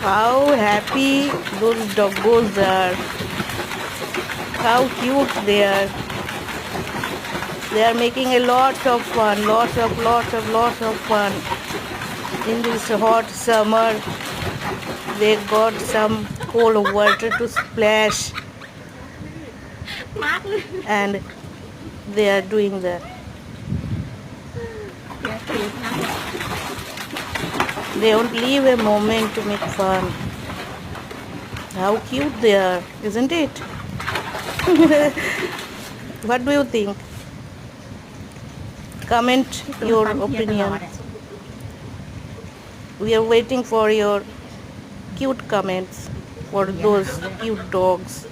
How happy those doggos are. How cute they are. They are making a lot of fun, lots of fun. In this hot summer, they got some cold water to splash and they are doing that. They don't leave a moment to make fun. How cute they are, isn't it? What do you think? Comment your opinion. We are waiting for your cute comments for those cute dogs.